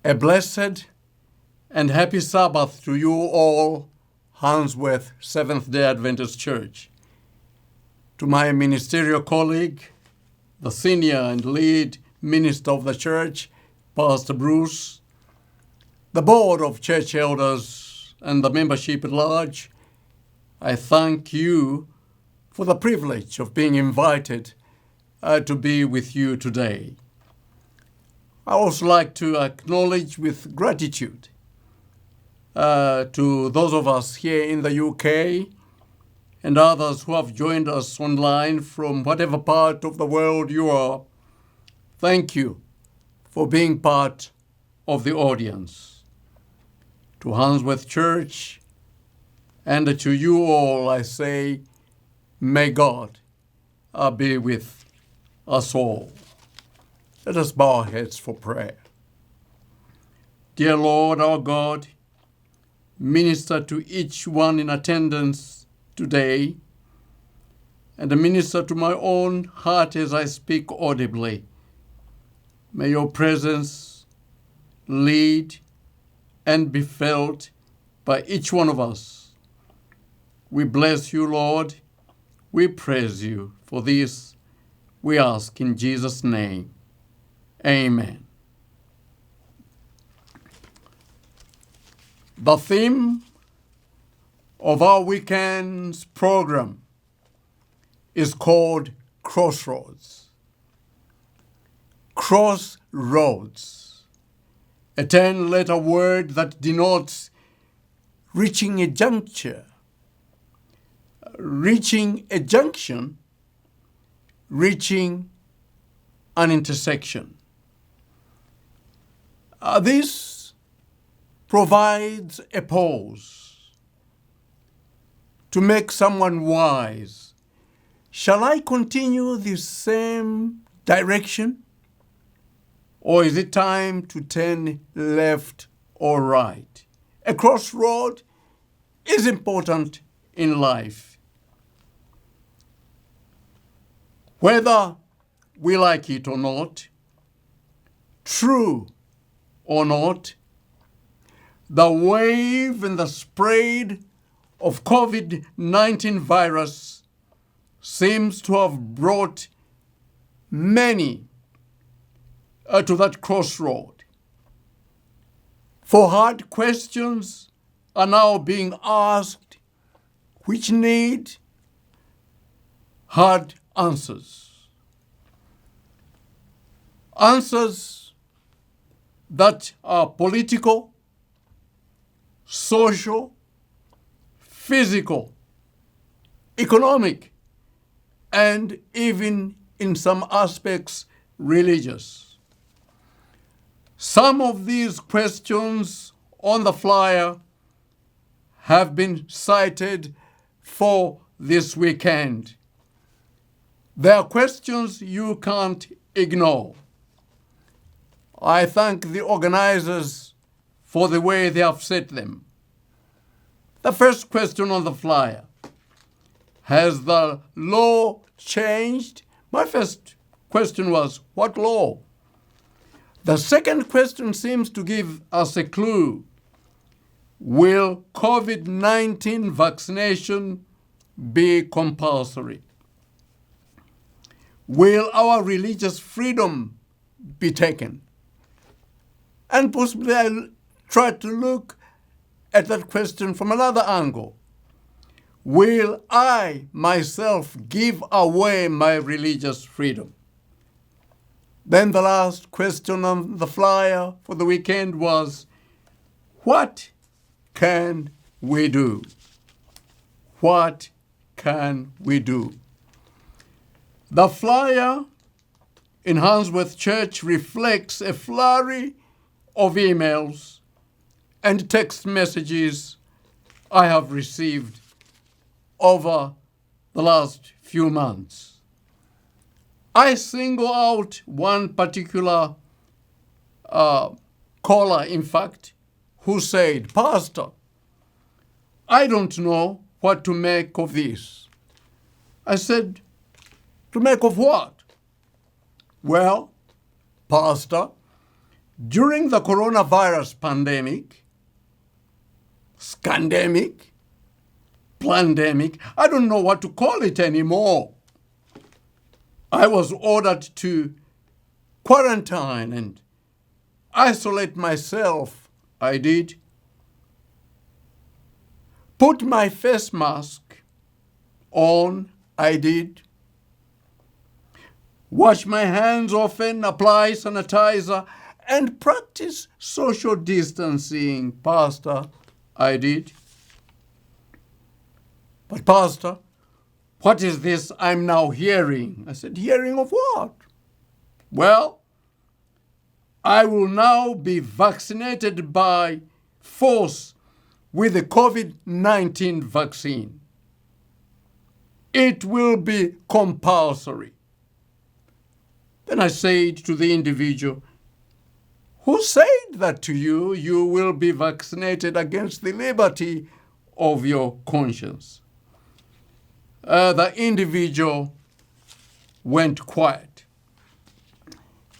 A blessed and happy Sabbath to you all, Handsworth Seventh-day Adventist Church. To my ministerial colleague, the senior and lead minister of the church, Pastor Bruce, the board of church elders, and the membership at large, I thank you for the privilege of being invited to be with you today. I also like to acknowledge with gratitude to those of us here in the UK and others who have joined us online from whatever part of the world you are. Thank you for being part of the audience. To Handsworth Church and to you all, I say, may God be with us all. Let us bow our heads for prayer. Dear Lord, our God, minister to each one in attendance today, and minister to my own heart as I speak audibly. May your presence lead and be felt by each one of us. We bless you, Lord. We praise you. For this we ask in Jesus' name. Amen. The theme of our weekend's program is called Crossroads. Crossroads, a 10-letter word that denotes reaching a juncture, reaching a junction, reaching an intersection. This provides a pause to make someone wise. Shall I continue the same direction? Or is it time to turn left or right? A crossroad is important in life. Whether we like it or not, true or not, the wave and the spread of COVID-19 virus seems to have brought many to that crossroad. For hard questions are now being asked which need hard answers. Answers that are political, social, physical, economic, and even in some aspects religious. Some of these questions on the flyer have been cited for this weekend. They are questions you can't ignore. I thank the organizers for the way they have set them. The first question on the flyer: has the law changed? My first question was, what law? The second question seems to give us a clue. Will COVID-19 vaccination be compulsory? Will our religious freedom be taken? And possibly I'll try to look at that question from another angle. Will I myself give away my religious freedom? Then the last question on the flyer for the weekend was, what can we do? What can we do? The flyer in Handsworth Church reflects a flurry of emails and text messages I have received over the last few months. I single out one particular caller, in fact, who said, Pastor, I don't know what to make of this. I said, to make of what? Well, Pastor, During the coronavirus pandemic, scandemic, plandemic, I don't know what to call it anymore, I was ordered to quarantine and isolate myself. I did. Put my face mask on. I did. Wash my hands often, apply sanitizer, and practice social distancing. Pastor, I did. But Pastor, what is this I'm now hearing? I said, hearing of what? Well, I will now be vaccinated by force with the COVID-19 vaccine. It will be compulsory. Then I said to the individual, who said that to you? You will be vaccinated against the liberty of your conscience. The individual went quiet.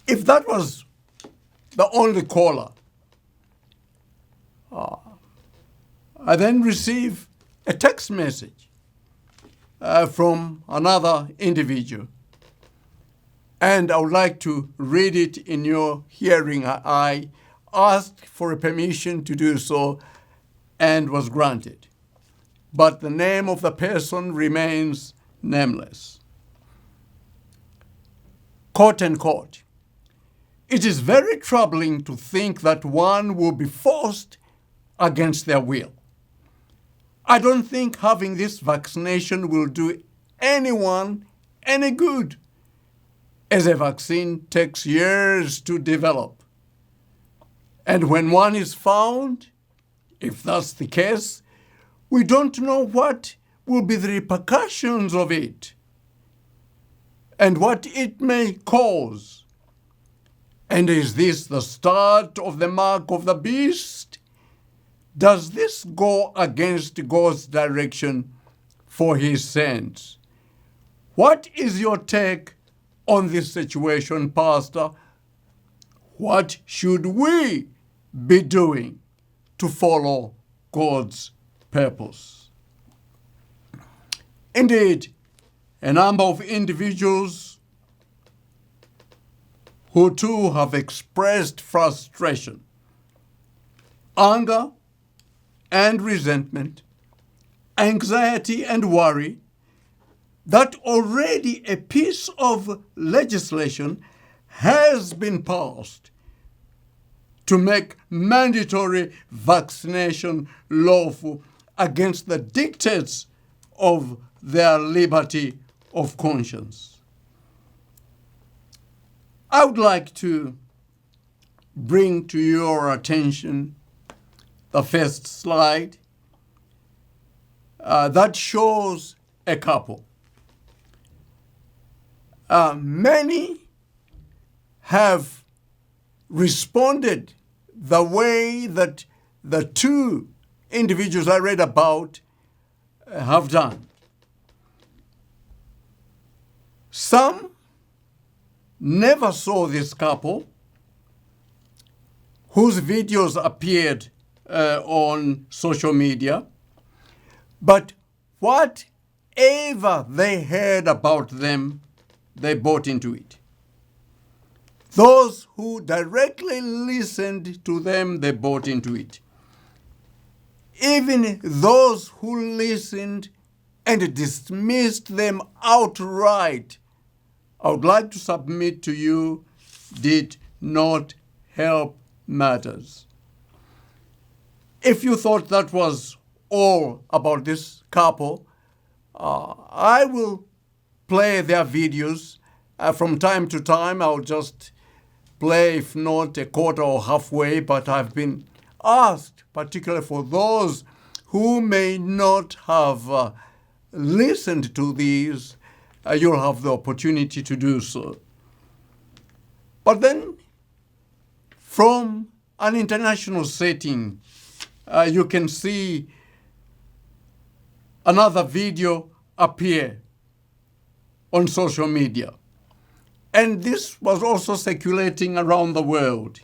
If that was the only caller, I then received a text message from another individual. And I would like to read it in your hearing. I asked for a permission to do so and was granted. But the name of the person remains nameless. Quote unquote. It is very troubling to think that one will be forced against their will. I don't think having this vaccination will do anyone any good, as a vaccine takes years to develop. And when one is found, if that's the case, we don't know what will be the repercussions of it and what it may cause. And is this the start of the mark of the beast? Does this go against God's direction for his saints? What is your take on this situation, Pastor? What should we be doing to follow God's purpose? Indeed, a number of individuals who too have expressed frustration, anger and resentment, anxiety and worry that already a piece of legislation has been passed to make mandatory vaccination lawful against the dictates of their liberty of conscience. I would like to bring to your attention the first slide that shows a couple. Many have responded the way that the two individuals I read about have done. Some never saw this couple whose videos appeared on social media, but whatever they heard about them, they bought into it. Those who directly listened to them, they bought into it. Even those who listened and dismissed them outright, I would like to submit to you, did not help matters. If you thought that was all about this couple, I will play their videos. From time to time, I'll just play, if not a quarter or halfway, but I've been asked, particularly for those who may not have listened to these, you'll have the opportunity to do so. But then, from an international setting, you can see another video appear on social media. And this was also circulating around the world.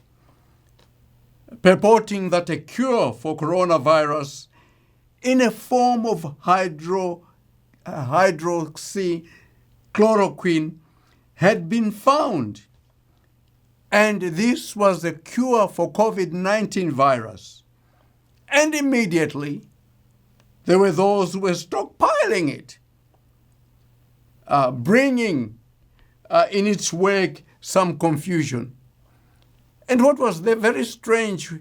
purporting that a cure for coronavirus in a form of hydroxychloroquine had been found. And this was the cure for COVID-19 virus. And immediately, there were those who were stockpiling it, bringing in its wake some confusion. And what was very strange,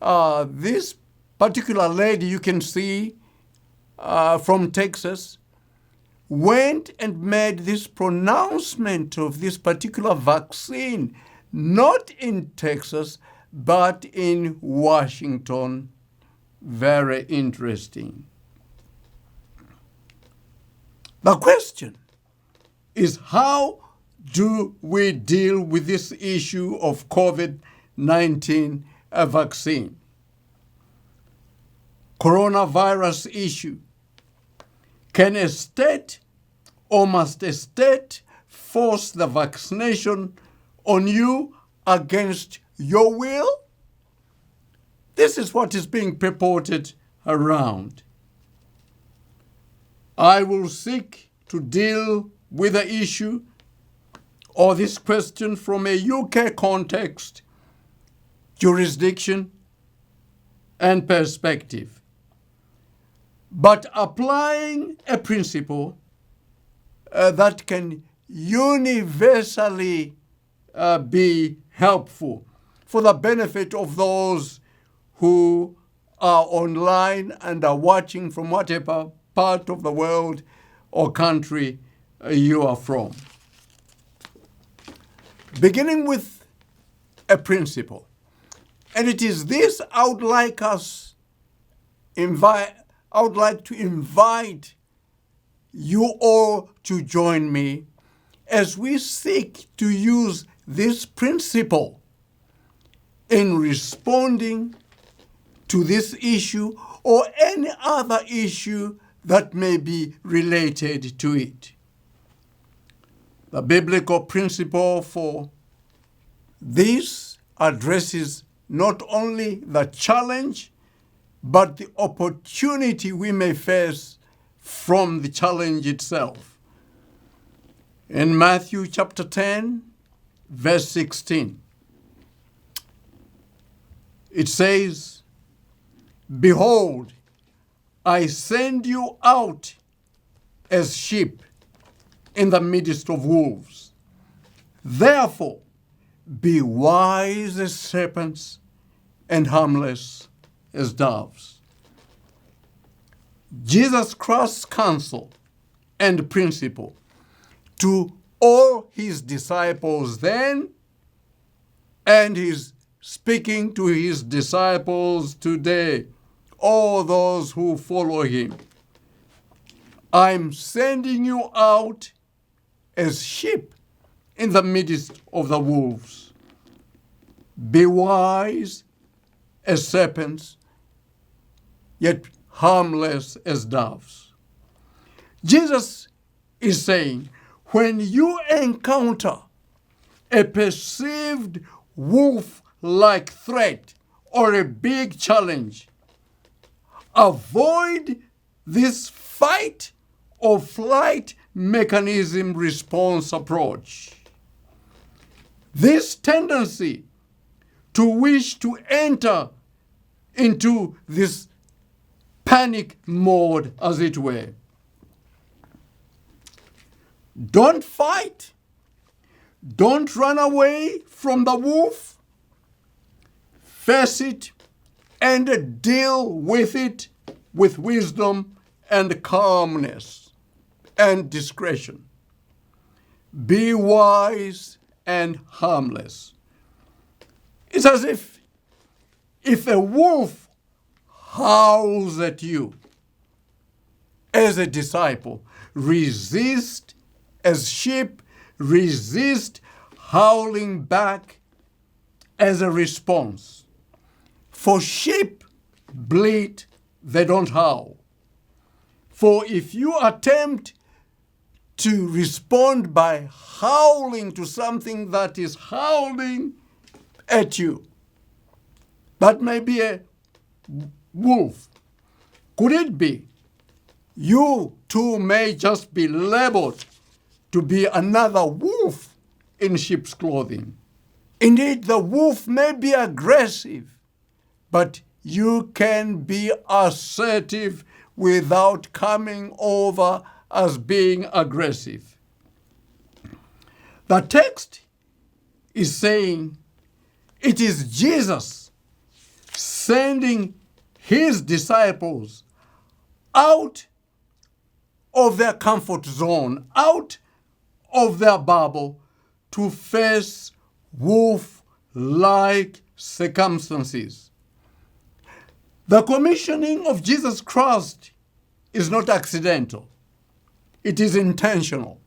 this particular lady you can see from Texas went and made this pronouncement of this particular vaccine, not in Texas, but in Washington. Very interesting. The question is, how do we deal with this issue of COVID-19 vaccine? Coronavirus issue. Can a state or must a state force the vaccination on you against your will? This is what is being purported around. I will seek to deal with the issue or this question from a UK context, jurisdiction, and perspective, but applying a principle that can universally be helpful for the benefit of those who are online and are watching from whatever part of the world or country you are from. Beginning with a principle. And it is this I would like to invite you all to join me as we seek to use this principle in responding to this issue or any other issue that may be related to it. The biblical principle for this addresses not only the challenge, but the opportunity we may face from the challenge itself. In Matthew chapter 10, verse 16, it says, "Behold, I send you out as sheep in the midst of wolves. Therefore, be wise as serpents and harmless as doves." Jesus Christ's counsel and principle to all his disciples then, and he's speaking to his disciples today, all those who follow him. I'm sending you out as sheep in the midst of the wolves. Be wise as serpents, yet harmless as doves. Jesus is saying, when you encounter a perceived wolf-like threat or a big challenge, avoid this fight or flight mechanism response approach. This tendency to wish to enter into this panic mode, as it were. Don't fight. Don't run away from the wolf. Face it and deal with it with wisdom and calmness and discretion. Be wise and harmless. It's as if a wolf howls at you, as a disciple, resist as sheep, resist howling back as a response. For sheep bleat, they don't howl. For if you attempt to respond by howling to something that is howling at you, That may be a wolf. Could it be you too may just be labeled to be another wolf in sheep's clothing? Indeed, the wolf may be aggressive, but you can be assertive without coming over as being aggressive. The text is saying it is Jesus sending his disciples out of their comfort zone, out of their bubble, to face wolf-like circumstances. The commissioning of Jesus Christ is not accidental. It is intentional.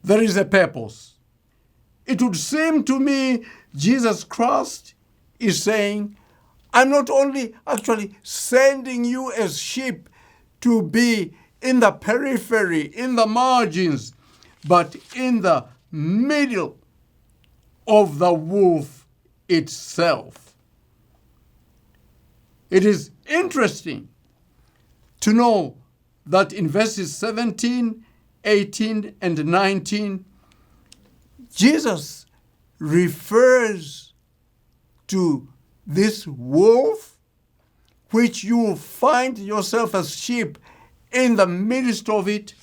There is a purpose. It would seem to me Jesus Christ is saying, I'm not only actually sending you as sheep to be in the periphery, in the margins, but in the middle of the wolf itself. It is interesting to know that in verses 17, 18, and 19, Jesus refers to this wolf, which you find yourself as sheep in the midst of it,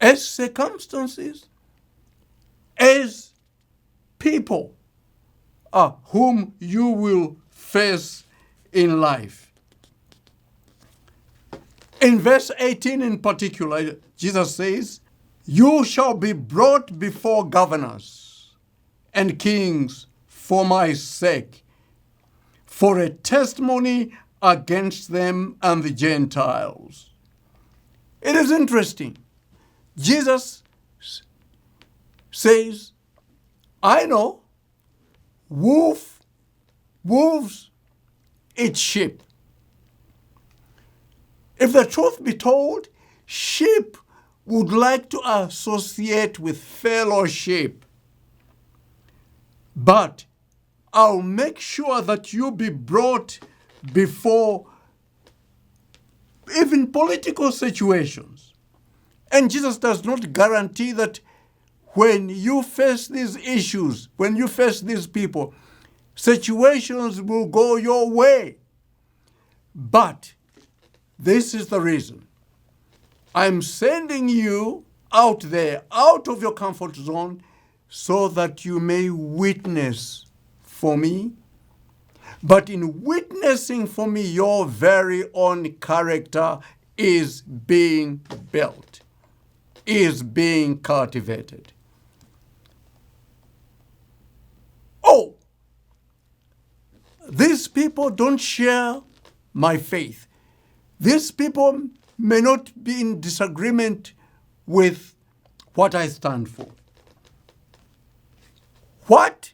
as circumstances, as people whom you will face in life. In verse 18 in particular, Jesus says, you shall be brought before governors and kings for my sake, for a testimony against them and the Gentiles. It is interesting. Jesus says, I know wolves eat sheep. If the truth be told, sheep would like to associate with fellow sheep. But I'll make sure that you be brought before even political situations. And Jesus does not guarantee that when you face these issues, when you face these people, situations will go your way. But this is the reason. I'm sending you out there, out of your comfort zone, so that you may witness for me. But in witnessing for me, your very own character is being built, is being cultivated. Oh, these people don't share my faith. These people may not be in disagreement with what I stand for. What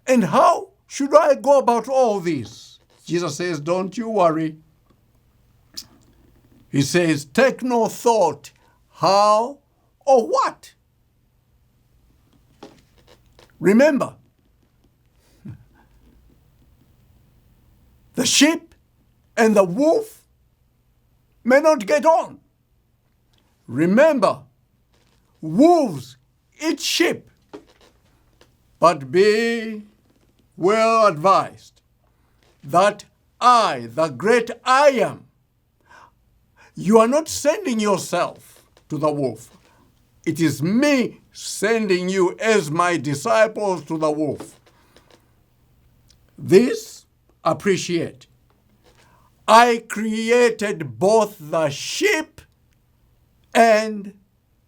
and how should I go about all this? Jesus says, don't you worry. He says, take no thought how or what. Remember, the sheep and the wolf may not get on. Remember, wolves eat sheep, but be well advised that I, the great I am, you are not sending yourself to the wolf. It is me sending you as my disciples to the wolf. This, appreciate. I created both the sheep and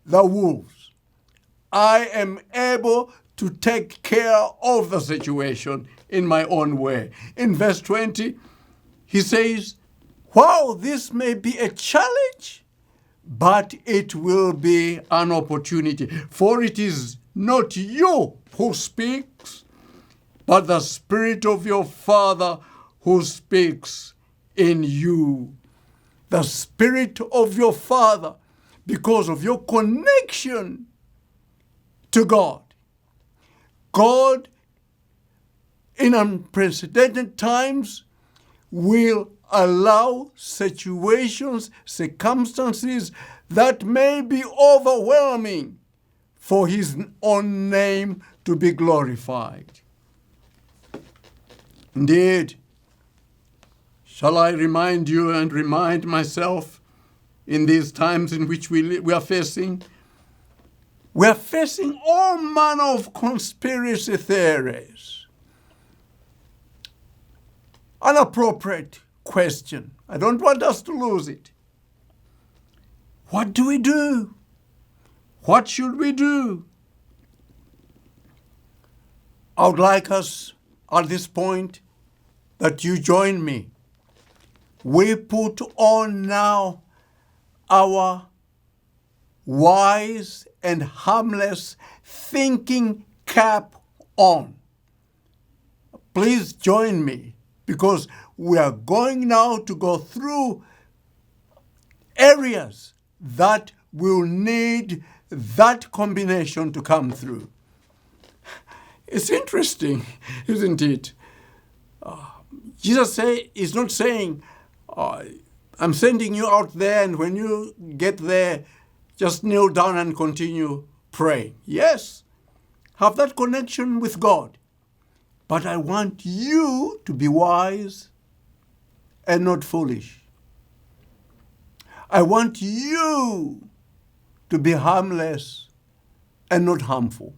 the wolves. I am able to take care of the situation in my own way. In verse 20, he says, while this may be a challenge, but it will be an opportunity. For it is not you who speaks, but the Spirit of your Father who speaks in you. The Spirit of your Father, because of your connection to God. God in unprecedented times, will allow situations, circumstances that may be overwhelming for his own name to be glorified. Indeed, shall I remind you and remind myself in these times in which we are facing all manner of conspiracy theories. An appropriate question. I don't want us to lose it. What do we do? What should we do? I would like us at this point that you join me. We put on now our wise and harmless thinking cap on. Please join me, because we are going now to go through areas that will need that combination to come through. It's interesting, isn't it? Jesus is not saying, I'm sending you out there, and when you get there, just kneel down and continue praying. Yes, have that connection with God. But I want you to be wise and not foolish. I want you to be harmless and not harmful.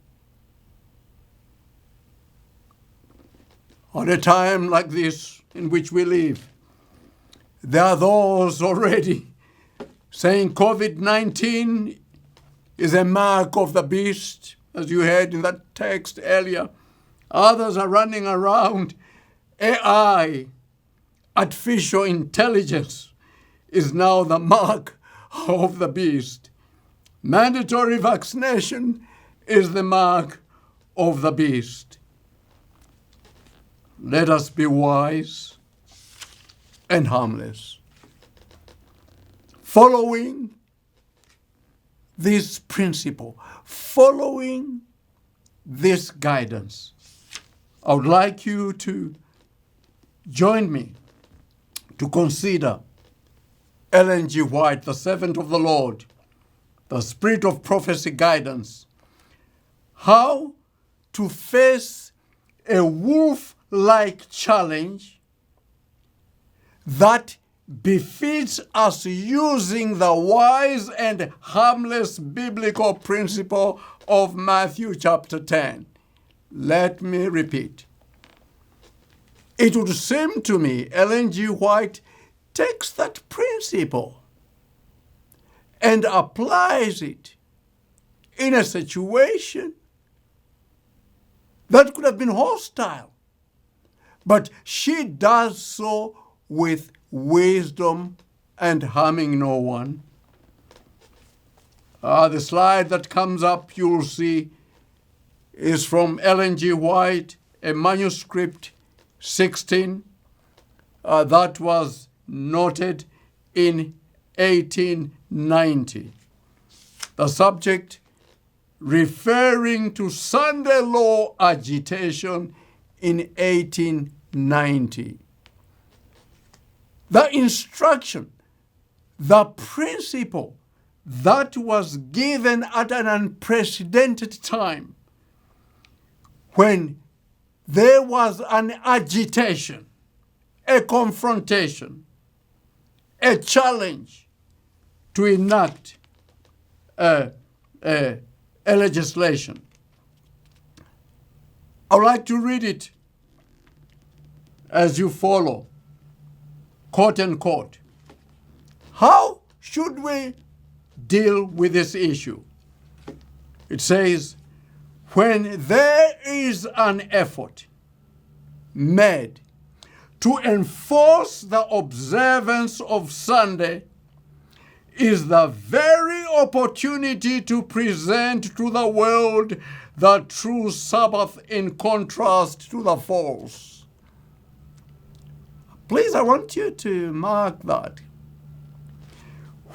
At a time like this in which we live, there are those already saying COVID-19 is a mark of the beast, as you heard in that text earlier. Others are running around. AI, artificial intelligence, is now the mark of the beast. Mandatory vaccination is the mark of the beast. Let us be wise and harmless, following this principle, following this guidance. I would like you to join me to consider Ellen G. White, the servant of the Lord, the spirit of prophecy guidance, how to face a wolf-like challenge that befits us using the wise and harmless biblical principle of Matthew chapter 10. Let me repeat. It would seem to me Ellen G. White takes that principle and applies it in a situation that could have been hostile. But she does so with wisdom and harming no one. The slide that comes up, you'll see, is from Ellen G. White, a manuscript 16 that was noted in 1890. The subject referring to Sunday law agitation in 1890. The instruction, the principle that was given at an unprecedented time when there was an agitation, a confrontation, a challenge to enact a legislation. I would like to read it as you follow, quote unquote. How should we deal with this issue? It says, when there is an effort made to enforce the observance of Sunday, is the very opportunity to present to the world the true Sabbath in contrast to the false. Please, I want you to mark that.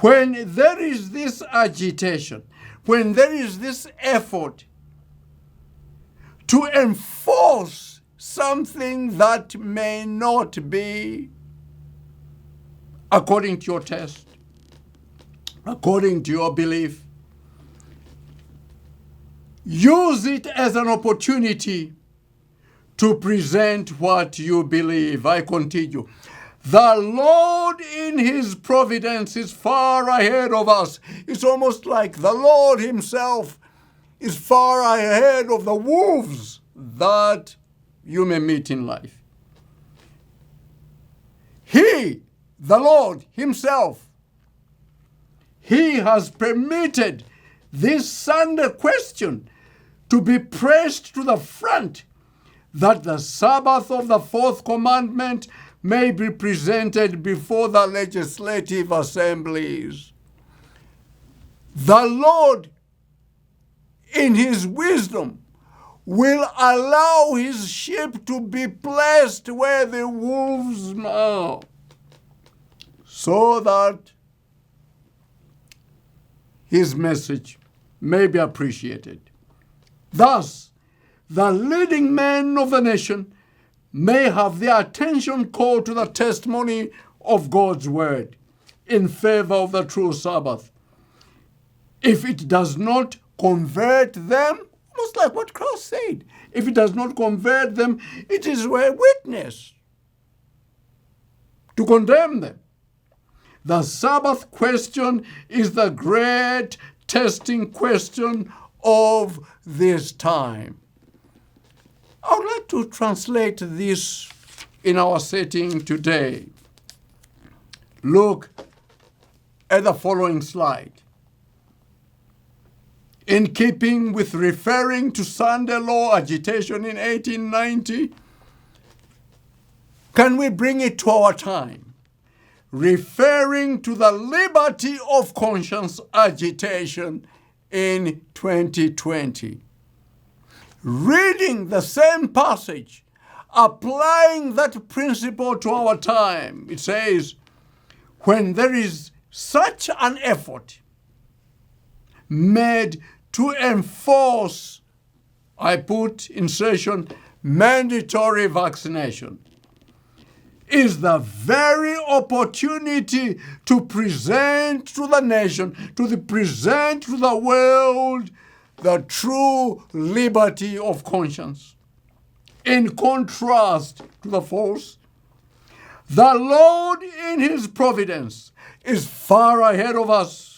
When there is this agitation, when there is this effort to enforce something that may not be according to your test, according to your belief, use it as an opportunity to present what you believe. I continue. The Lord in his providence is far ahead of us. It's almost like the Lord himself is far ahead of the wolves that you may meet in life. He, the Lord himself, he has permitted this Sunday question to be pressed to the front, that the Sabbath of the fourth commandment may be presented before the legislative assemblies. The Lord, in his wisdom, will allow his sheep to be placed where the wolves are, so that his message may be appreciated. Thus, the leading men of the nation may have their attention called to the testimony of God's word in favor of the true Sabbath. If it does not convert them, almost like what Christ said, if it does not convert them, it is a witness to condemn them. The Sabbath question is the great testing question of this time. I would like to translate this in our setting today. Look at the following slide. In keeping with referring to Sunday law agitation in 1890, can we bring it to our time? Referring to the liberty of conscience agitation in 2020. Reading the same passage, applying that principle to our time, it says, when there is such an effort made to enforce, I put insertion, mandatory vaccination, is the very opportunity to present to the nation, present to the world, the true liberty of conscience. In contrast to the false, the Lord in his providence is far ahead of us.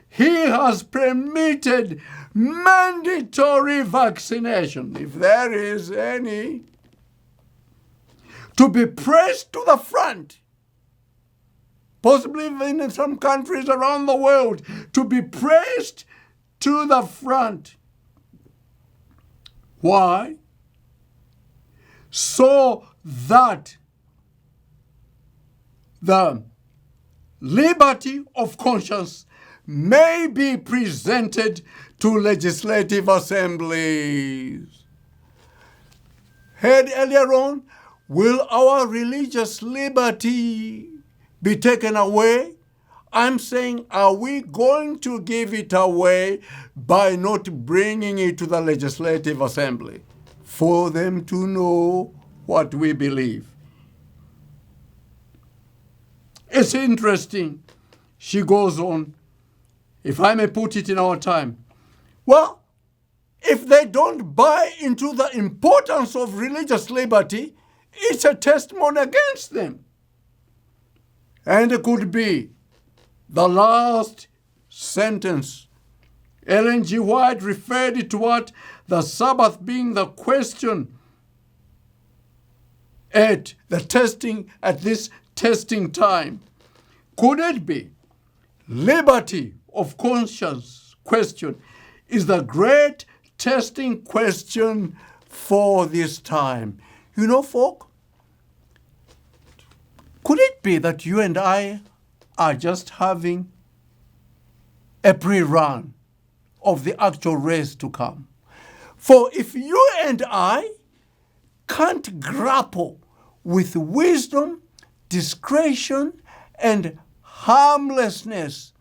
He has permitted mandatory vaccination, if there is any, to be pressed to the front, possibly even in some countries around the world, to be pressed to the front. Why? So that the liberty of conscience may be presented to legislative assemblies. Heard earlier on, will our religious liberty be taken away? I'm saying, are we going to give it away by not bringing it to the legislative assembly for them to know what we believe? It's interesting. She goes on, if I may put it in our time. Well, if they don't buy into the importance of religious liberty, it's a testimony against them. And it could be the last sentence. Ellen G. White referred it to what? The Sabbath being the question at this testing time. Could it be liberty of conscience question is the great testing question for this time? You know, folk, could it be that you and I are just having a pre-run of the actual race to come? For if you and I can't grapple with wisdom, discretion, and harmlessness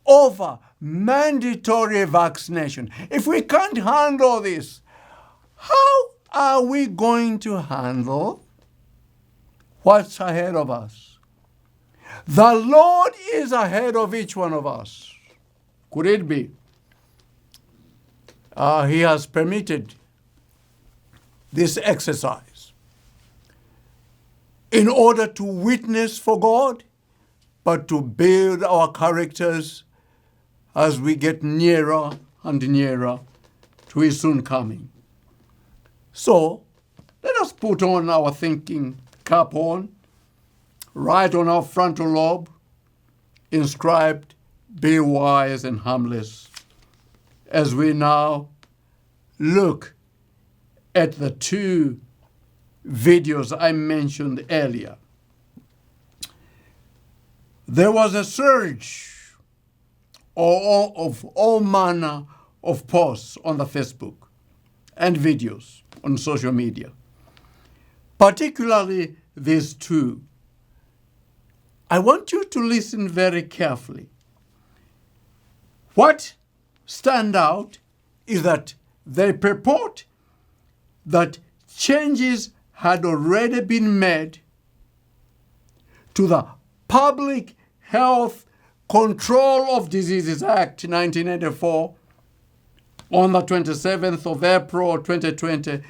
over mandatory vaccination, if we can't handle this, how are we going to handle what's ahead of us? The Lord is ahead of each one of us. Could it be? He has permitted this exercise in order to witness for God, but to build our characters as we get nearer and nearer to His soon coming. So, let us put on our thinking cap on, right on our frontal lobe, inscribed, "Be wise and harmless," as we now look at the two videos I mentioned earlier. There was a surge of all manner of posts on the Facebook and videos on social media, particularly these two. I want you to listen very carefully. What stand out is that they purport that changes had already been made to the Public Health Control of Diseases Act 1984 on the 27th of April 2020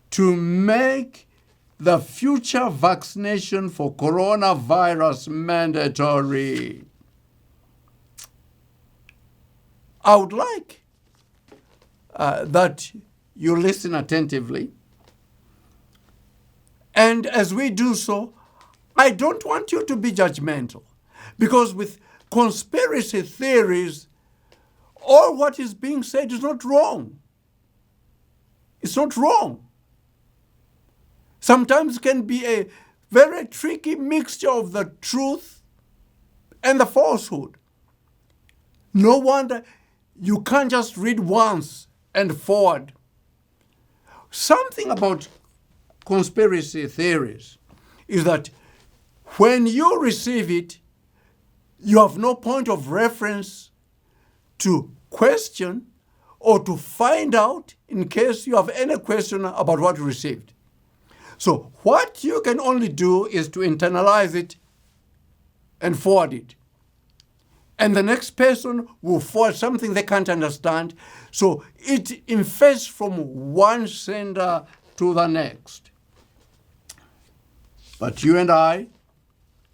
to make the future vaccination for coronavirus mandatory. I would like that you listen attentively. And as we do so, I don't want you to be judgmental, because with conspiracy theories, all what is being said is not wrong. It's not wrong. Sometimes it can be a very tricky mixture of the truth and the falsehood. No wonder you can't just read once and forward. Something about conspiracy theories is that when you receive it, you have no point of reference to question or to find out in case you have any question about what you received. So what you can only do is to internalize it and forward it. And the next person will forward something they can't understand. So it infects from one sender to the next. But you and I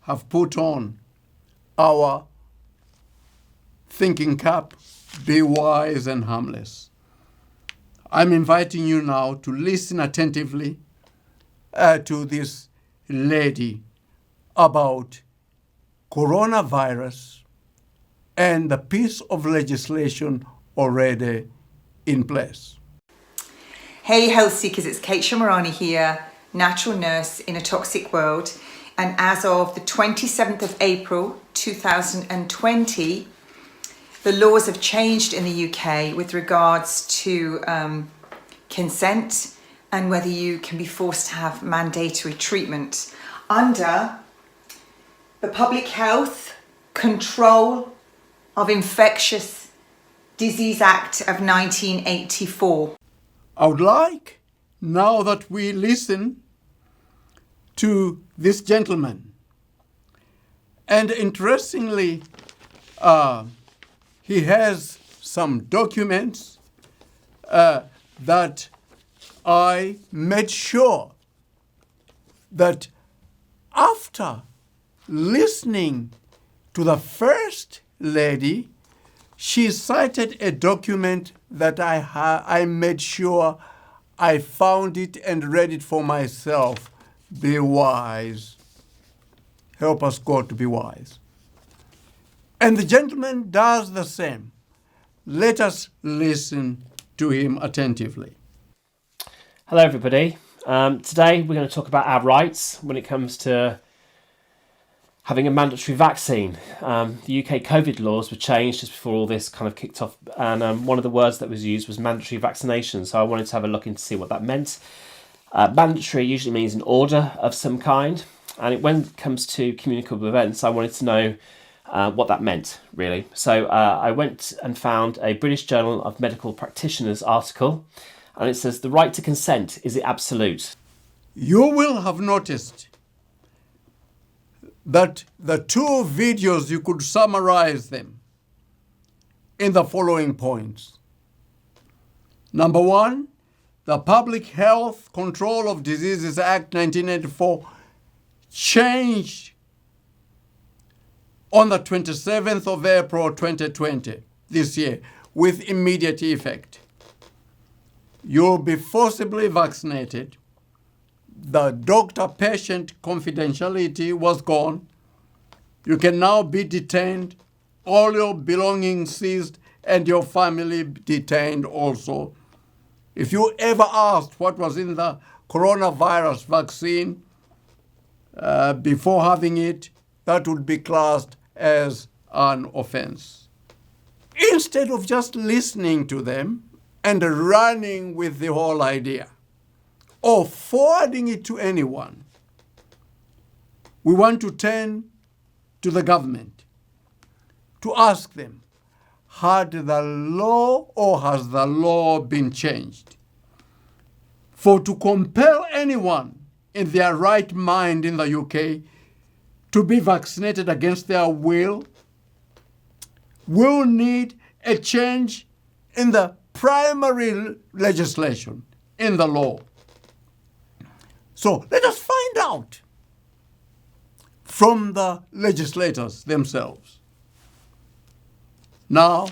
have put on our thinking cap, be wise and harmless. I'm inviting you now to listen attentively to this lady about coronavirus and the piece of legislation already in place. Hey Health Seekers, it's Kate Shamarani here, natural nurse in a toxic world. And as of the 27th of April 2020, the laws have changed in the UK with regards to consent and whether you can be forced to have mandatory treatment under the Public Health Control of Infectious Disease Act of 1984. I would like, now that we listen to this gentleman, and interestingly, he has some documents that I made sure that after listening to the first lady, she cited a document that I made sure I found it and read it for myself. Be wise. Help us, God, to be wise. And the gentleman does the same. Let us listen to him attentively. Hello, everybody. Today we're going to talk about our rights when it comes to having a mandatory vaccine. The UK COVID laws were changed just before all this kind of kicked off, and one of the words that was used was mandatory vaccination. So I wanted to have a look into see what that meant. Mandatory usually means an order of some kind, and when it comes to communicable events, I wanted to know what that meant, really. So I went and found a British Journal of Medical Practitioners article, and it says the right to consent, is it absolute? You will have noticed that the two videos, you could summarize them in the following points. Number one, the Public Health Control of Diseases Act 1984 changed on the 27th of April 2020, this year, with immediate effect. You'll be forcibly vaccinated. The doctor-patient confidentiality was gone. You can now be detained, all your belongings seized, and your family detained also. If you ever asked what was in the coronavirus vaccine before having it, that would be classed as an offense. Instead of just listening to them and running with the whole idea or forwarding it to anyone, we want to turn to the government to ask them, had the law or has the law been changed? For to compel anyone in their right mind in the UK to be vaccinated against their will, we'll need a change in the primary legislation, in the law. So let us find out from the legislators themselves. Now,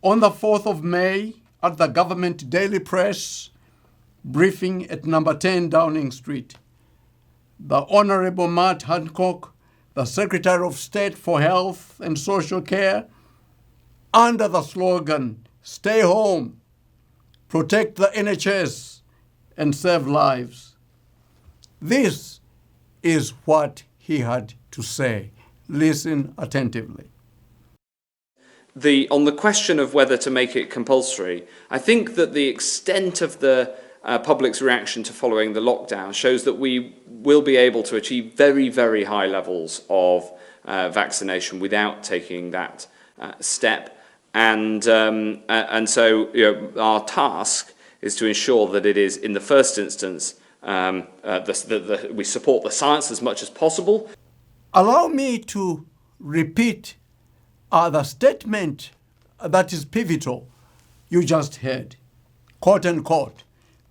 on the 4th of May, at the Government Daily Press briefing at number 10 Downing Street, the Honourable Matt Hancock, the Secretary of State for Health and Social Care, under the slogan, "Stay home, protect the NHS and save lives." This is what he had to say. Listen attentively. On the question of whether to make it compulsory, I think that the extent of the public's reaction to following the lockdown shows that we will be able to achieve very, very high levels of vaccination without taking that step. And so our task is to ensure that it is, in the first instance, we support the science as much as possible. Allow me to repeat the statement that is pivotal you just heard. Quote unquote.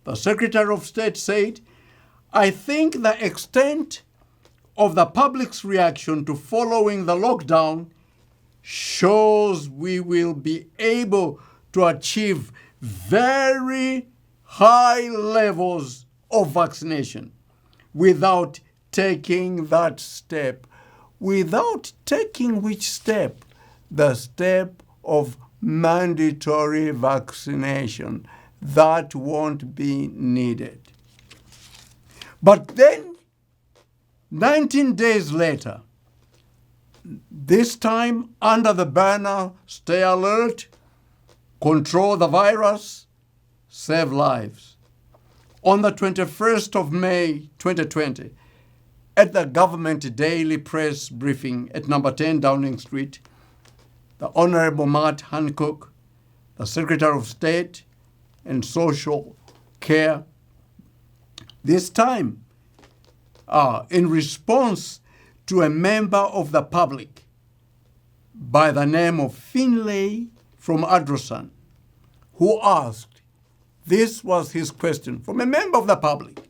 The Secretary of State said, "I think the extent of the public's reaction to following the lockdown shows we will be able to achieve very high levels of vaccination without taking that step." Without taking which step? The step of mandatory vaccination. That won't be needed. But then, 19 days later, this time under the banner, "Stay alert, control the virus, save lives." On the 21st of May 2020, at the Government Daily Press briefing at number 10 Downing Street, the Honourable Matt Hancock, the Secretary of State and Social Care, this time in response to a member of the public by the name of Finlay from Adrosan, who asked, this was his question from a member of the public,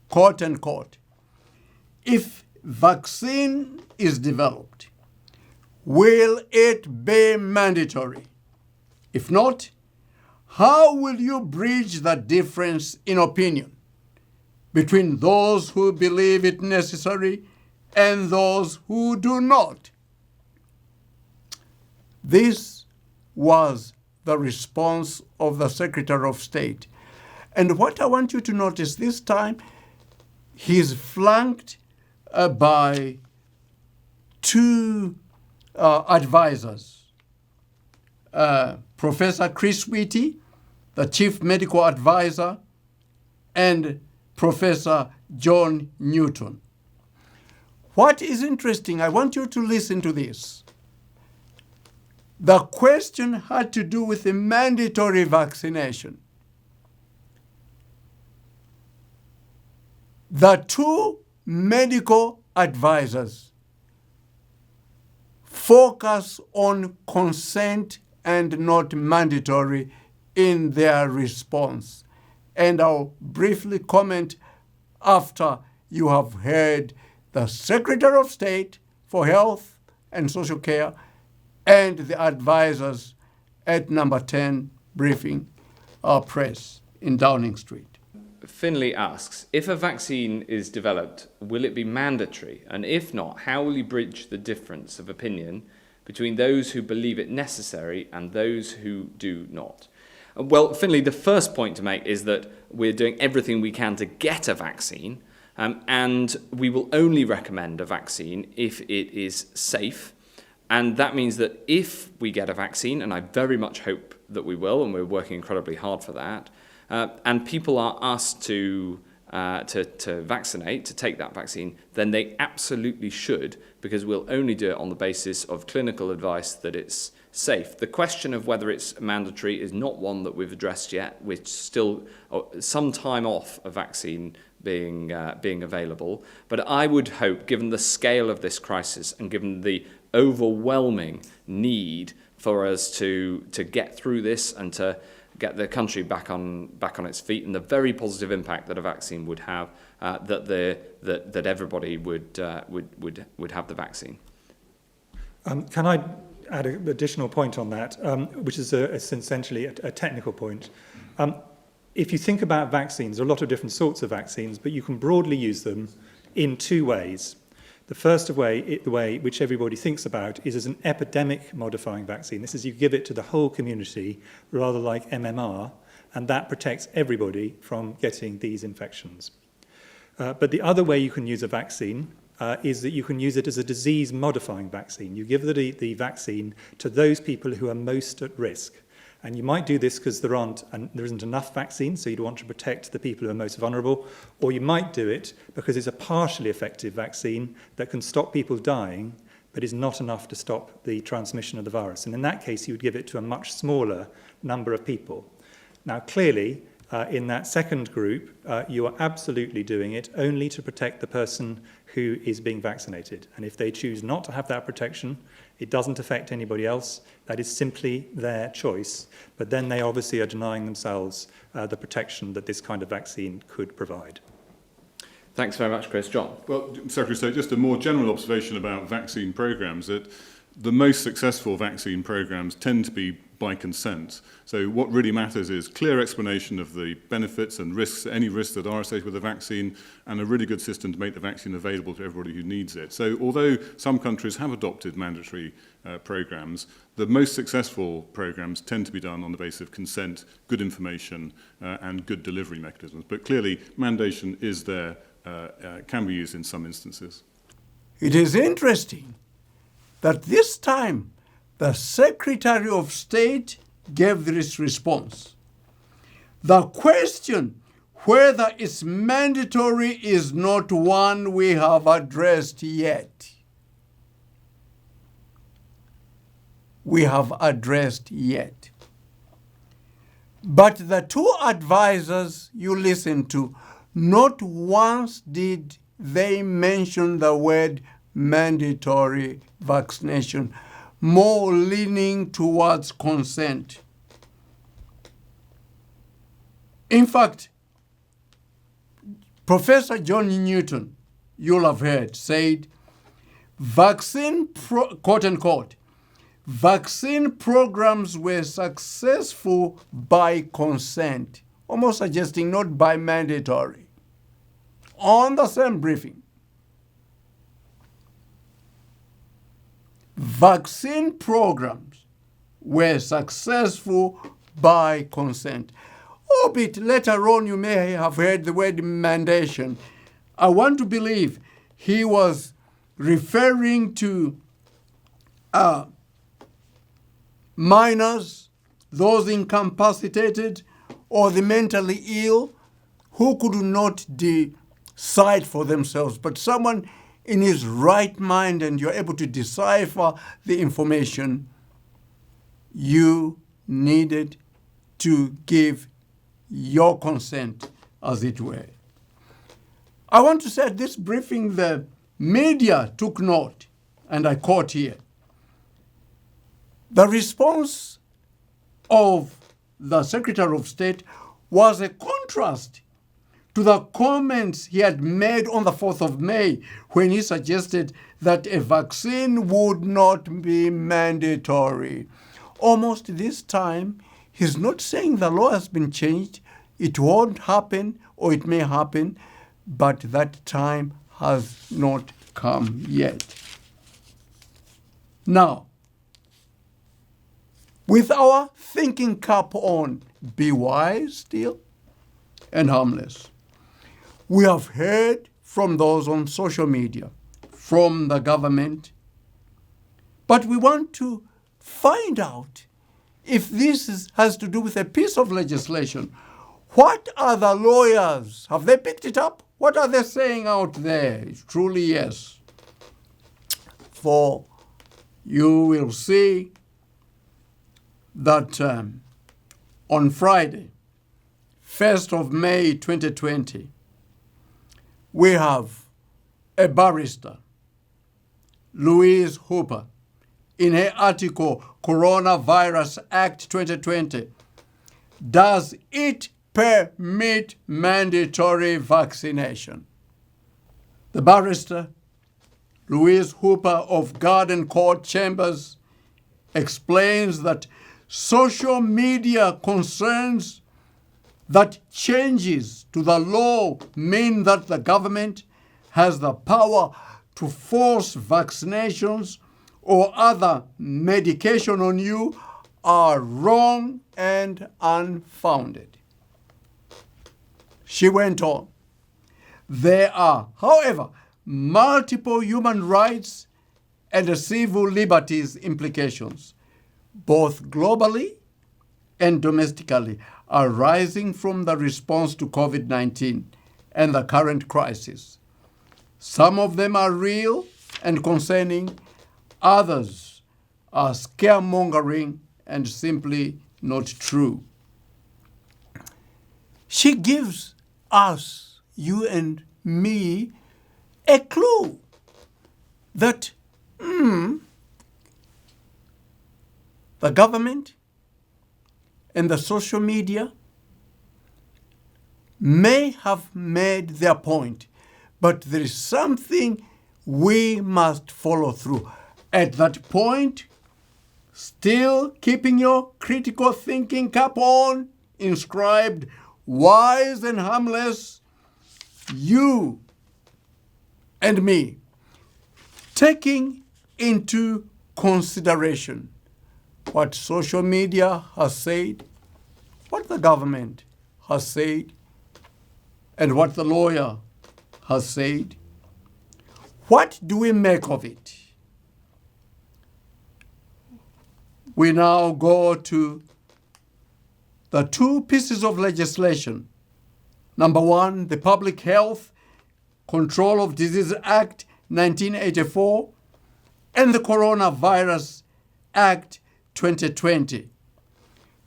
quote unquote, "If vaccine is developed, will it be mandatory? If not, how will you bridge the difference in opinion between those who believe it necessary and those who do not?" This was the response of the Secretary of State. And what I want you to notice this time, he's flanked by two advisors. Professor Chris Whitty, the Chief Medical Advisor, and Professor John Newton. What is interesting, I want you to listen to this. The question had to do with the mandatory vaccination. The two medical advisors focus on consent and not mandatory in their response. And I'll briefly comment after you have heard the Secretary of State for Health and Social Care and the advisors at number 10 briefing our press in Downing Street. Finley asks, if a vaccine is developed, will it be mandatory? And if not, how will you bridge the difference of opinion between those who believe it necessary and those who do not? Well, Finley, the first point to make is that we're doing everything we can to get a vaccine, and we will only recommend a vaccine if it is safe. And that means that if we get a vaccine, and I very much hope that we will, and we're working incredibly hard for that, and people are asked to vaccinate, to take that vaccine, then they absolutely should, because we'll only do it on the basis of clinical advice that it's safe. The question of whether it's mandatory is not one that we've addressed yet. We're still some time off a vaccine being available. But I would hope, given the scale of this crisis and given the overwhelming need for us to get through this and to get the country back on its feet, and the very positive impact that a vaccine would have, that everybody would have the vaccine. Can I add an additional point on that, which is essentially a technical point? If you think about vaccines, there are a lot of different sorts of vaccines, but you can broadly use them in two ways. The first way, the way which everybody thinks about, is as an epidemic-modifying vaccine. This is you give it to the whole community, rather like MMR, and that protects everybody from getting these infections. But the other way you can use a vaccine is that you can use it as a disease-modifying vaccine. You give the vaccine to those people who are most at risk. And you might do this because there isn't enough vaccine, so you'd want to protect the people who are most vulnerable, or you might do it because it's a partially effective vaccine that can stop people dying, but is not enough to stop the transmission of the virus. And in that case, you would give it to a much smaller number of people. Now, clearly, in that second group, you are absolutely doing it only to protect the person who is being vaccinated. And if they choose not to have that protection, it doesn't affect anybody else. That is simply their choice. But then they obviously are denying themselves the protection that this kind of vaccine could provide. Thanks very much, Chris. John? Well, Secretary of State, just a more general observation about vaccine programmes, that the most successful vaccine programmes tend to be by consent. So what really matters is clear explanation of the benefits and risks, any risks that are associated with the vaccine, and a really good system to make the vaccine available to everybody who needs it. So although some countries have adopted mandatory programmes, the most successful programmes tend to be done on the basis of consent, good information, and good delivery mechanisms. But clearly, mandation is there, can be used in some instances. It is interesting that this time the Secretary of State gave this response. The question whether it's mandatory is not one we have addressed yet. We have addressed yet. But the two advisors you listen to, not once did they mention the word mandatory vaccination, more leaning towards consent. In fact, Professor John Newton, you'll have heard, said, quote unquote, vaccine programs were successful by consent, almost suggesting not by mandatory, on the same briefing. Vaccine programs were successful by consent. Albeit later on you may have heard the word mandation. I want to believe he was referring to minors, those incapacitated, or the mentally ill who could not decide for themselves, but someone in his right mind, and you're able to decipher the information, you needed to give your consent, as it were. I want to say at this briefing, the media took note, and I quote here. The response of the Secretary of State was a contrast to the comments he had made on the 4th of May when he suggested that a vaccine would not be mandatory. Almost this time, he's not saying the law has been changed, it won't happen or it may happen, but that time has not come yet. Now, with our thinking cap on, be wise still and harmless. We have heard from those on social media, from the government, but we want to find out if this has to do with a piece of legislation. What are the lawyers? Have they picked it up? What are they saying out there? It's truly yes. For you will see that on Friday, 1st of May 2020, we have a barrister, Louise Hooper, in her article, Coronavirus Act 2020, does it permit mandatory vaccination? The barrister, Louise Hooper of Garden Court Chambers, explains that social media concerns that changes to the law mean that the government has the power to force vaccinations or other medication on you are wrong and unfounded. She went on. There are, however, multiple human rights and civil liberties implications, both globally and domestically, arising from the response to COVID-19 and the current crisis. Some of them are real and concerning, others are scaremongering and simply not true. She gives us, you and me, a clue that the government and the social media may have made their point, but there is something we must follow through. At that point, still keeping your critical thinking cap on, inscribed, wise and harmless, you and me, taking into consideration what social media has said, what the government has said, and what the lawyer has said. What do we make of it? We now go to the two pieces of legislation. Number one, the Public Health Control of Disease Act 1984 and the Coronavirus Act 2020.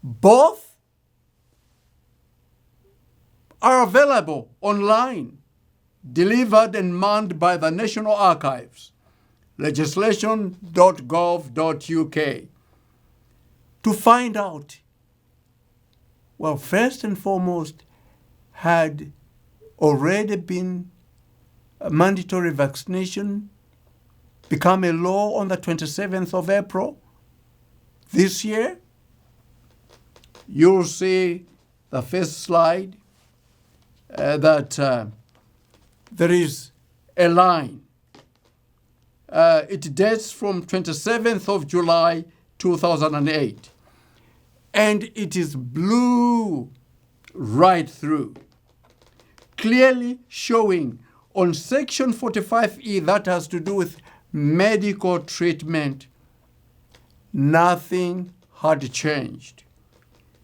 Both are available online, delivered and manned by the National Archives, legislation.gov.uk. To find out, well, first and foremost, had already been a mandatory vaccination become a law on the 27th of April this year? You'll see the first slide that there is a line. It dates from 27th of July 2008. And it is blue right through, clearly showing on section 45E that has to do with medical treatment, nothing had changed.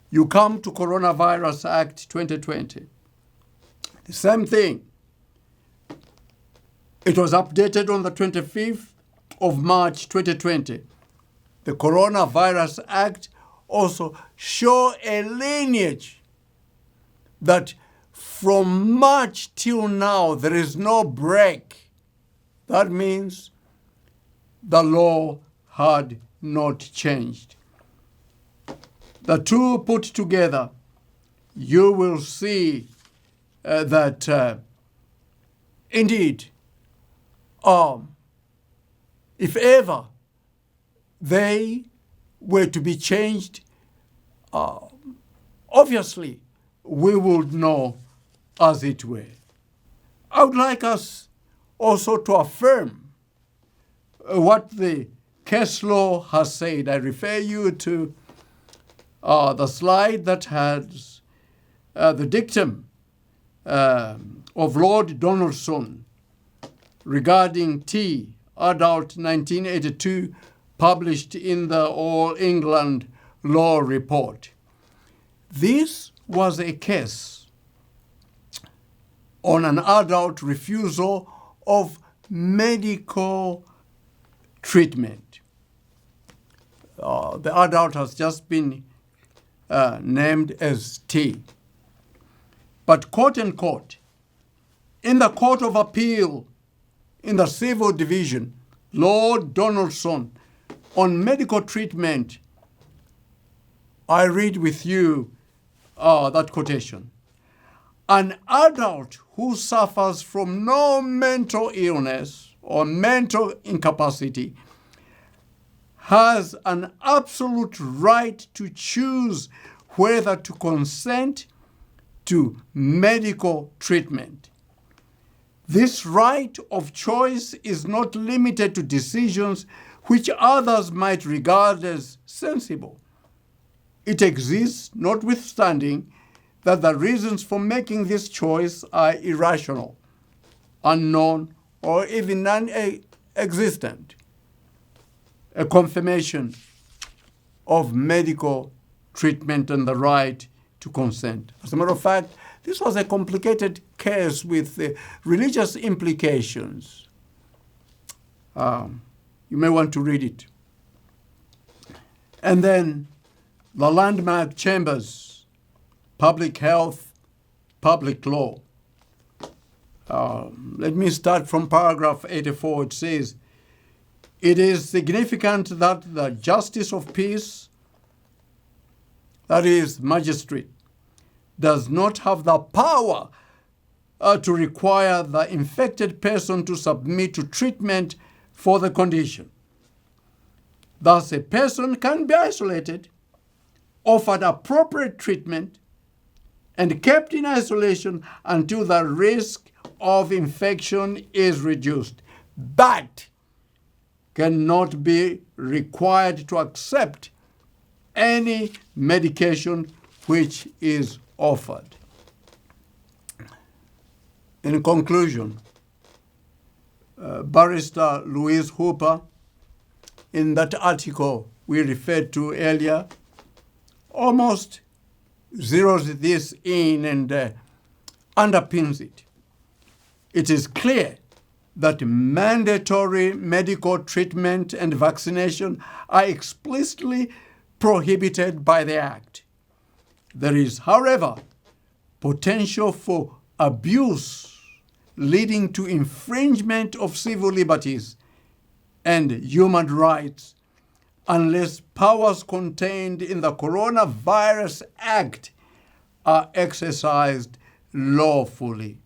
You come to Coronavirus Act 2020, the same thing. It was updated on the 25th of March 2020. The Coronavirus Act also show a lineage that from March till now, there is no break. That means the law had not changed. The two put together, you will see that indeed, if ever they were to be changed, obviously we would know as it were. I would like us also to affirm what the case law has said. I refer you to the slide that has the dictum of Lord Donaldson regarding T, Adult 1982, published in the All England Law Report. This was a case on an adult refusal of medical treatment. The adult has just been named as T. But quote unquote, in the Court of Appeal in the Civil Division, Lord Donaldson, on medical treatment, I read with you that quotation. An adult who suffers from no mental illness or mental incapacity has an absolute right to choose whether to consent to medical treatment. This right of choice is not limited to decisions which others might regard as sensible. It exists notwithstanding that the reasons for making this choice are irrational, unknown, or even non-existent. A confirmation of medical treatment and the right to consent. As a matter of fact, this was a complicated case with religious implications. You may want to read it. And then the landmark chambers, public health, public law. Let me start from paragraph 84. It says, it is significant that the justice of peace, that is, magistrate, does not have the power to require the infected person to submit to treatment for the condition. Thus, a person can be isolated, offered appropriate treatment, and kept in isolation until the risk of infection is reduced, but cannot be required to accept any medication which is offered. In conclusion, Barrister Louise Hooper, in that article we referred to earlier, almost zeroes this in and underpins it. It is clear that mandatory medical treatment and vaccination are explicitly prohibited by the Act. There is, however, potential for abuse leading to infringement of civil liberties and human rights unless powers contained in the Coronavirus Act are exercised lawfully.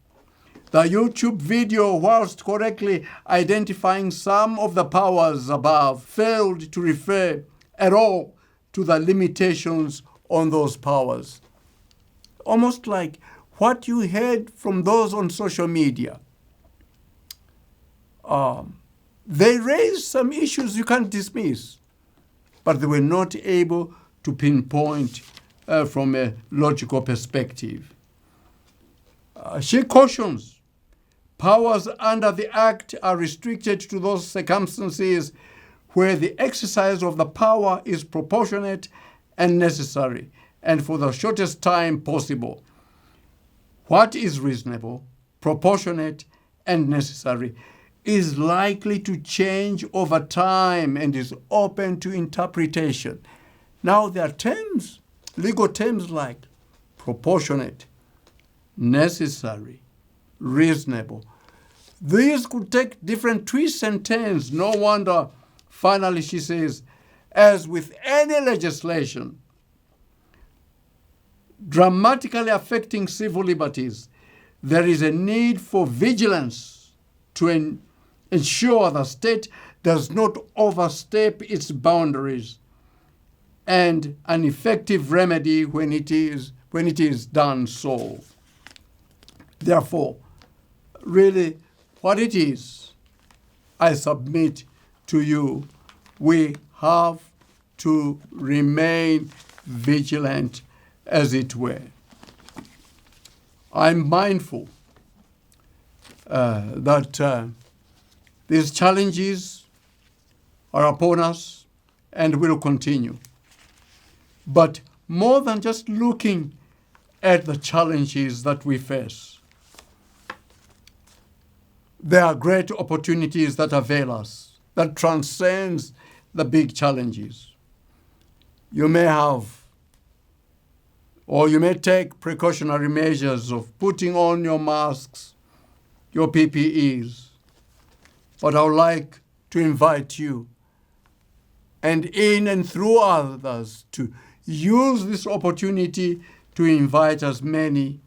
The YouTube video, whilst correctly identifying some of the powers above, failed to refer at all to the limitations on those powers. Almost like what you heard from those on social media. They raised some issues you can't dismiss, but they were not able to pinpoint from a logical perspective. She cautions powers under the Act are restricted to those circumstances where the exercise of the power is proportionate and necessary, and for the shortest time possible. What is reasonable, proportionate, and necessary is likely to change over time and is open to interpretation. Now, there are terms, legal terms like proportionate, necessary, reasonable. These could take different twists and turns. No wonder, finally, she says, as with any legislation dramatically affecting civil liberties, there is a need for vigilance to ensure the state does not overstep its boundaries, and an effective remedy when it is done so. Therefore, really, what it is, I submit to you, we have to remain vigilant, as it were. I'm mindful that these challenges are upon us and will continue. But more than just looking at the challenges that we face, there are great opportunities that avail us, that transcends the big challenges. You may have, or you may take precautionary measures of putting on your masks, your PPEs. But I would like to invite you, and in and through others, to use this opportunity to invite as many,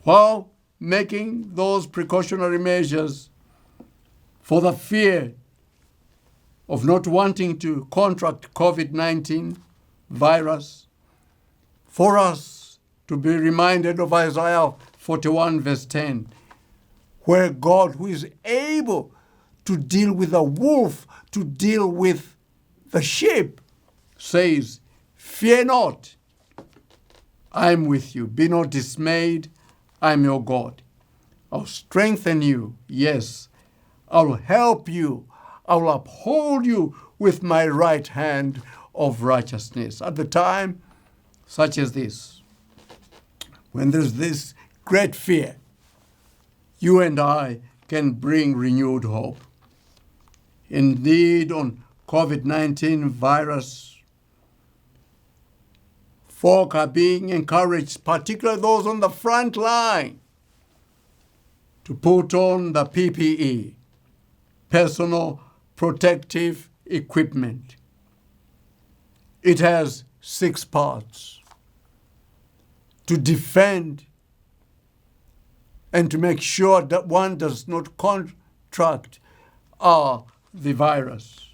while making those precautionary measures, for the fear of not wanting to contract COVID-19 virus, for us to be reminded of Isaiah 41 verse 10, where God, who is able to deal with the wolf, to deal with the sheep, says, "Fear not, I am with you. Be not dismayed, I am your God. I'll strengthen you. Yes, I'll help you. I'll uphold you with my right hand of righteousness." At the time such as this, when there's this great fear, you and I can bring renewed hope. Indeed, on COVID-19 virus, folk are being encouraged, particularly those on the front line, to put on the PPE, personal protective equipment. It has 6 parts: to defend and to make sure that one does not contract the virus.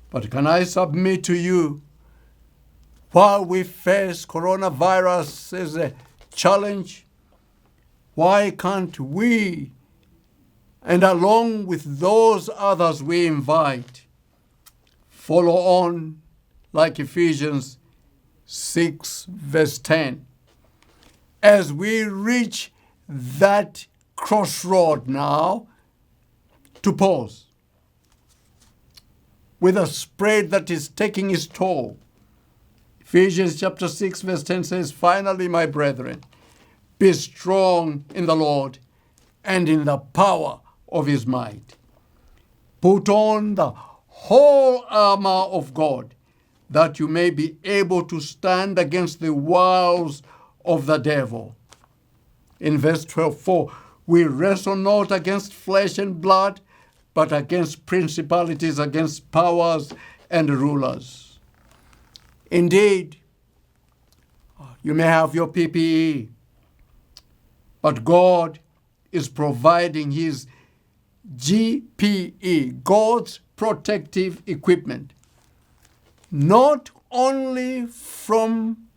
But can I submit to you, while we face coronavirus as a challenge, why can't we, and along with those others we invite, follow on like Ephesians 6 verse 10, as we reach that crossroad now, to pause with a spread that is taking its toll. Ephesians chapter 6 verse 10 says, "Finally, my brethren, be strong in the Lord and in the power of his might. Put on the whole armor of God, that you may be able to stand against the wiles of the devil." In verse 12, "For we wrestle not against flesh and blood, but against principalities, against powers and rulers." Indeed, you may have your PPE, but God is providing his GPE, God's protective equipment, not only from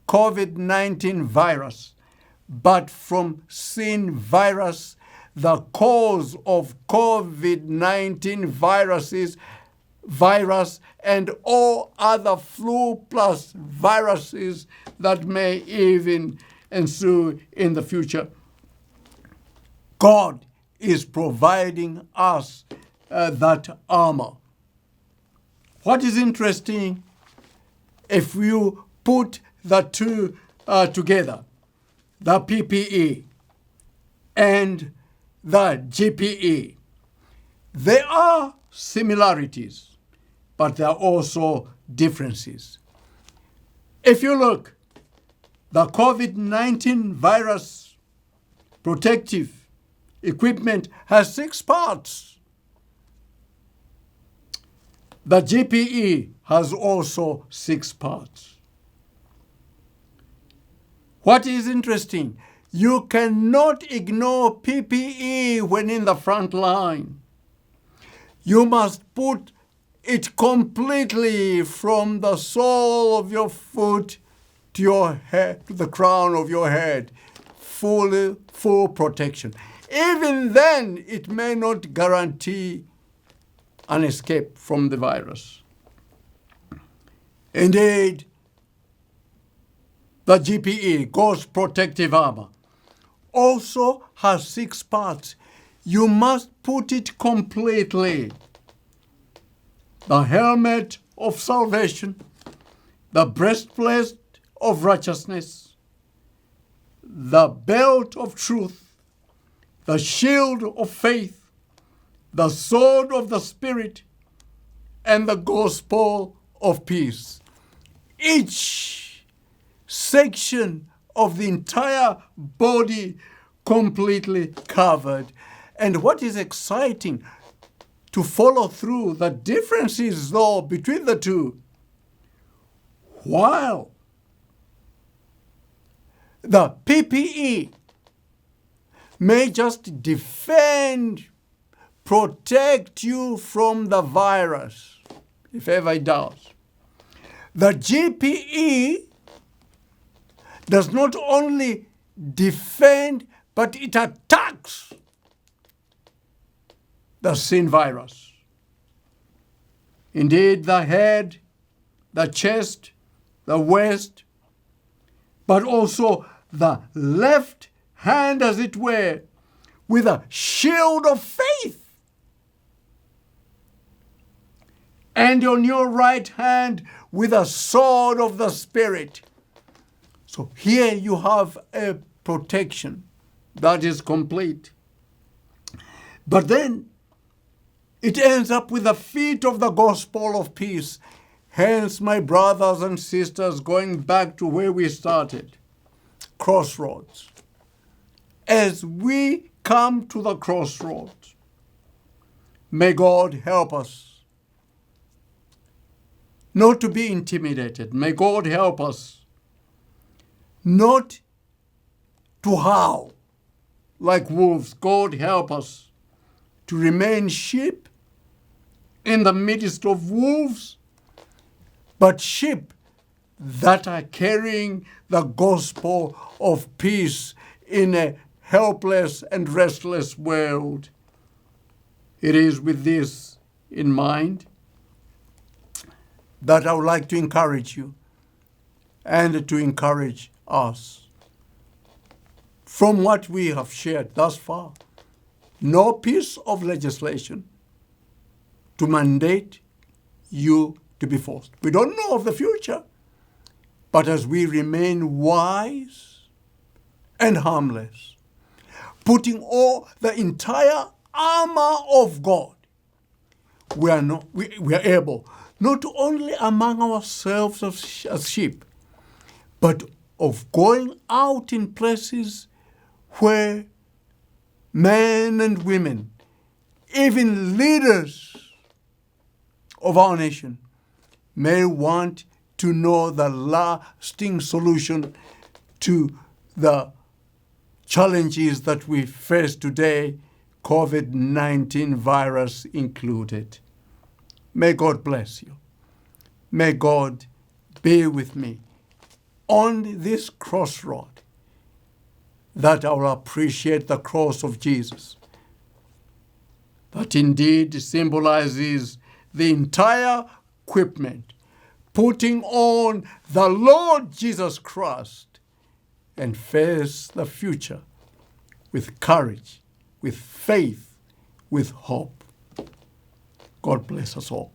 COVID-19 virus, but from sin virus, the cause of COVID-19 virus, and all other flu plus viruses that may even ensue in the future. God is providing us that armor. What is interesting, if you put the two together, the PPE and the GPE, there are similarities, but there are also differences. If you look, The COVID-19 virus protective equipment has 6 parts. The GPE has also 6 parts. What is interesting, you cannot ignore PPE when in the front line. You must put it completely from the sole of your foot to your head, to the crown of your head, full protection. Even then, it may not guarantee an escape from the virus. Indeed, the GPE, Ghost Protective Armor, also has 6 parts. You must put it completely. The helmet of salvation, the breastplate of righteousness, the belt of truth, the shield of faith, the sword of the Spirit, and the gospel of peace. Each section of the entire body completely covered. And what is exciting to follow through the differences, though, between the two. While the PPE may just defend, protect you from the virus, if ever it does, the GPE does not only defend, but it attacks the sin virus. Indeed, the head, the chest, the waist, but also the left hand, as it were, with a shield of faith. And on your right hand with a sword of the Spirit. So here you have a protection that is complete. But then it ends up with the feet of the gospel of peace. Hence, my brothers and sisters, going back to where we started, crossroads. As we come to the crossroads, may God help us not to be intimidated. May God help us not to howl like wolves. God help us to remain sheep in the midst of wolves, but sheep that are carrying the gospel of peace in a helpless and restless world. It is with this in mind that I would like to encourage you and to encourage us. From what we have shared thus far, no piece of legislation to mandate you to be forced. We don't know of the future, but as we remain wise and harmless, putting all the entire armor of God, we are able not only among ourselves as sheep, but of going out in places where men and women, even leaders of our nation, may want to know the lasting solution to the challenges that we face today, COVID-19 virus included. May God bless you. May God be with me on this crossroad, that I will appreciate the cross of Jesus, that indeed symbolizes the entire equipment, putting on the Lord Jesus Christ and face the future with courage, with faith, with hope. God bless us all.